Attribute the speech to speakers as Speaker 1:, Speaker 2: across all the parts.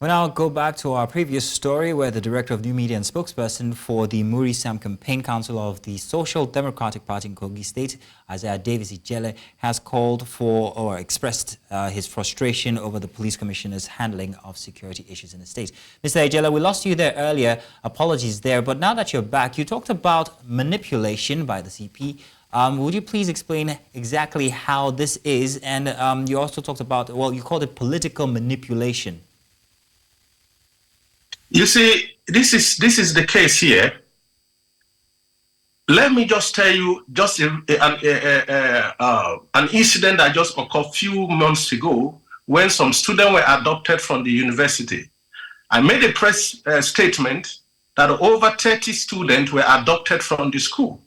Speaker 1: We'll now go back to our previous story where the director of new media and spokesperson for the Muri campaign council of the Social Democratic Party in Kogi State, Davies Ijele, has called for or expressed his frustration over the police commissioner's handling of security issues in the state. Mr. Ijele, we lost you there earlier. Apologies there. But now that you're back, you talked about manipulation by the CP. Would you please explain exactly how this is? And you also talked about, well, you called it political manipulation.
Speaker 2: You see, this is the case here. Let me just tell you just an incident that just occurred a few months ago when some students were adopted from the university. I made a press statement that over 30 students were adopted from the school.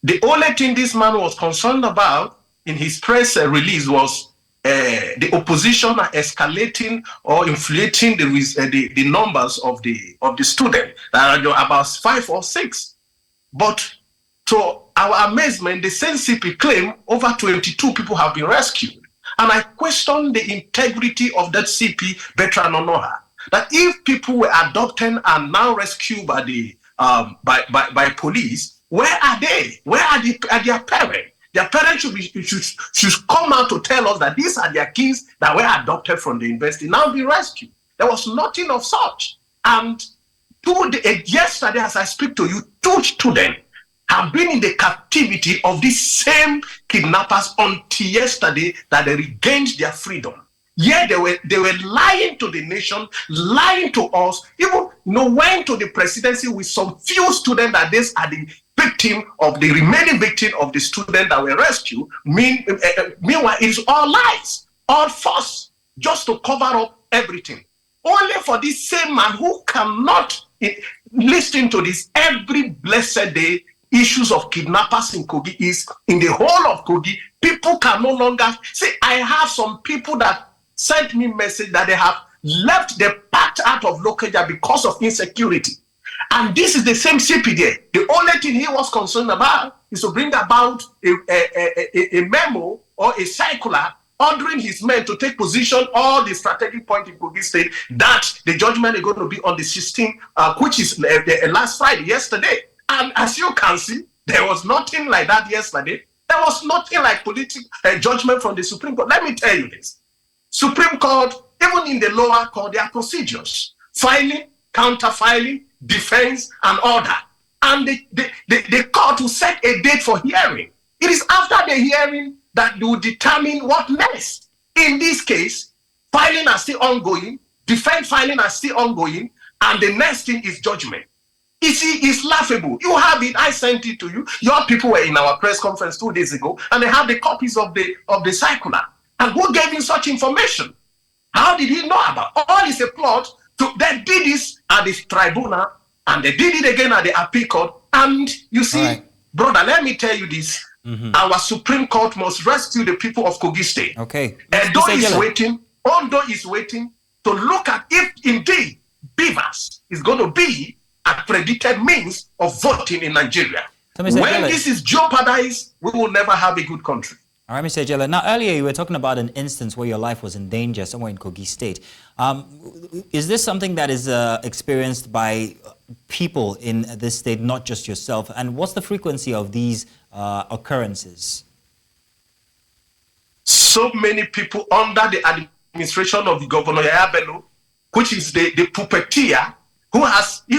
Speaker 2: The only thing this man was concerned about in his press release was the opposition are escalating or inflating the numbers of the students that are about 5 or 6. But to our amazement, the same CP claim over 22 people have been rescued. And I question the integrity of that CP, Bertrand Onoha, that if people were adopted and now rescued by the by police, where are they? Where are their parents? Their parents should come out to tell us that these are their kids that were adopted from the university, now be rescued. There was nothing of such. And yesterday, as I speak to you, 2 students have been in the captivity of these same kidnappers until yesterday that they regained their freedom. Yeah, they were lying to the nation, lying to us, even went to the presidency with some few students that these are the victim of the remaining victim of the student that were rescued. Meanwhile, it's all lies, all false, just to cover up everything. Only for this same man who cannot listen to this every blessed day, issues of kidnappers in Kogi is in the whole of Kogi. People can no longer see. I have some people that sent me message that they have left the packed out of Lokaja because of insecurity. And this is the same CP there. The only thing he was concerned about is to bring about a memo or a circular ordering his men to take position all the strategic point in Kogi State that the judgment is going to be on the 16th, which is last Friday, yesterday. And as you can see, there was nothing like that yesterday. There was nothing like political judgment from the Supreme Court. Let me tell you this. Supreme Court, even in the lower court, there are procedures. Filing, counter-filing, defense, and order. And the court will set a date for hearing. It is after the hearing that they will determine what next. In this case, filing are still ongoing, defense filing are still ongoing, and the next thing is judgment. You see, it's laughable. You have it, I sent it to you. Your people were in our press conference 2 days ago, and they have the copies of the circular. And who gave him such information? How did he know about? All is a plot. They did this at the tribunal, and they did it again at the appeal court. And you see, brother, let me tell you this. Our Supreme Court must rescue the people of Kogi State.
Speaker 1: Okay.
Speaker 2: Ondo is waiting to look at if indeed Beavers is going to be a predicted means of voting in Nigeria. So when this is jeopardized, we will never have a good country.
Speaker 1: All right, Mr. Ijele. Now, earlier you were talking about an instance where your life was in danger somewhere in Kogi State. Is this something that is experienced by people in this state, not just yourself? And what's the frequency of these occurrences?
Speaker 2: So many people under the administration of Governor Yaya Bello, which is the puppeteer, who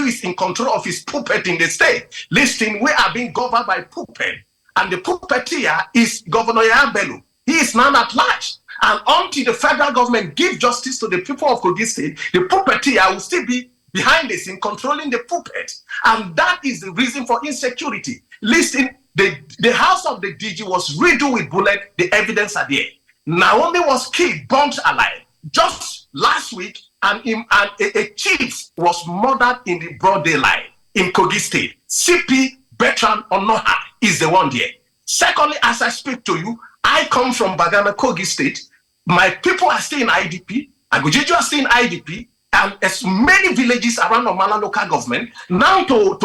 Speaker 2: is in control of his puppet in the state. Listen, we are being governed by puppet. And the puppeteer is Governor Yaya Bello. He is now at large. And until the federal government give justice to the people of Kogi State, the puppeteer will still be behind the scene controlling the puppet. And that is the reason for insecurity. Listen, the house of the DG was riddled with bullets. The evidence are there. Naomi was killed, burnt alive. Just last week, a chief was murdered in the broad daylight in Kogi State. CP Bertrand Onoha is the one there. Secondly, as I speak to you, I come from Bagana, Kogi State. My people are still in IDP. Agujiju are still in IDP. And as many villages around Omala local government, now to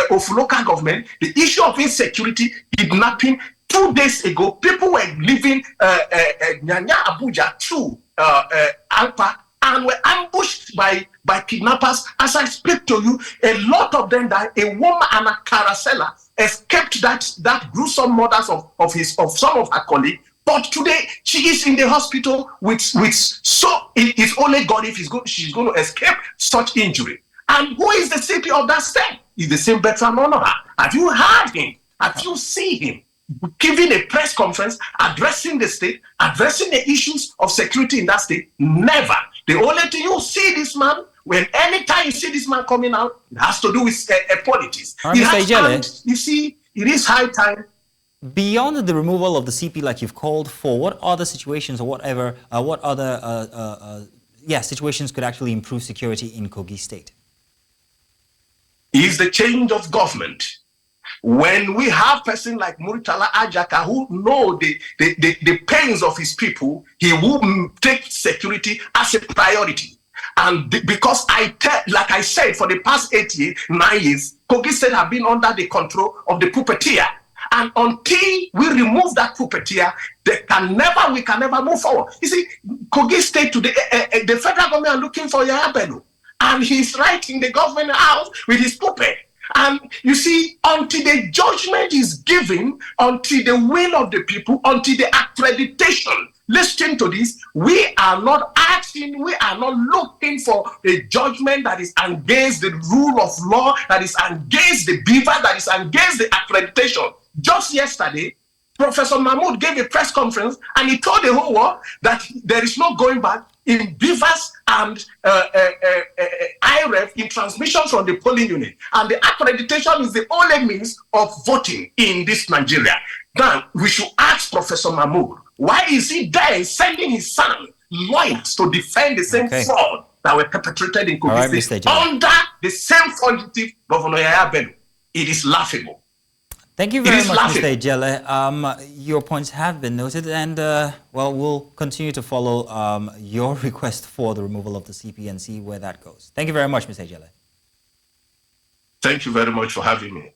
Speaker 2: Ofu local government, the issue of insecurity, kidnapping. 2 days ago, people were leaving Nyanya Abuja through Alpa and were ambushed by kidnappers. As I speak to you, a lot of them died. A woman and a carouseler escaped that gruesome murders of some of her colleagues. But today she is in the hospital with so it's only God if she's going to escape such injury. And who is the CP of that state? Is the same Bertrand Onoha. Have you heard him? Have you seen him giving a press conference, addressing the state, addressing the issues of security in that state? Never. The only thing you see this man, anytime you see this man coming out, it has to do with politics.
Speaker 1: Mr. Ijele,
Speaker 2: you see, it is high time.
Speaker 1: Beyond the removal of the CP, like you've called for, what other situations or what other situations could actually improve security in Kogi State?
Speaker 2: Is the change of government. When we have person like Muri Ajaka who know the pains of his people, he will take security as a priority. And because like I said, for the past 9 years, Kogi State have been under the control of the puppeteer. And until we remove that puppeteer, we can never move forward. You see, Kogi State today, the federal government are looking for Yahya Bello. And he's right in the government house with his puppet. And you see, until the judgment is given, until the will of the people, until the accreditation, listen to this, we are not looking for a judgment that is against the rule of law, that is against the beaver, that is against the accreditation. Just yesterday, Professor Mahmoud gave a press conference and he told the whole world that there is no going back in beavers and IREF in transmission from the polling unit. And the accreditation is the only means of voting in this Nigeria. Now, we should ask Professor Mahmoud, why is he there sending his son, lawyers, to defend the same fraud that were perpetrated in Kogi State under the same fugitive Governor Yahya Bello? It is laughable.
Speaker 1: Thank you very much, Mr. Ijele. Your points have been noted, and we'll continue to follow your request for the removal of the CP and see where that goes. Thank you very much, Mr. Ijele.
Speaker 2: Thank you very much for having me.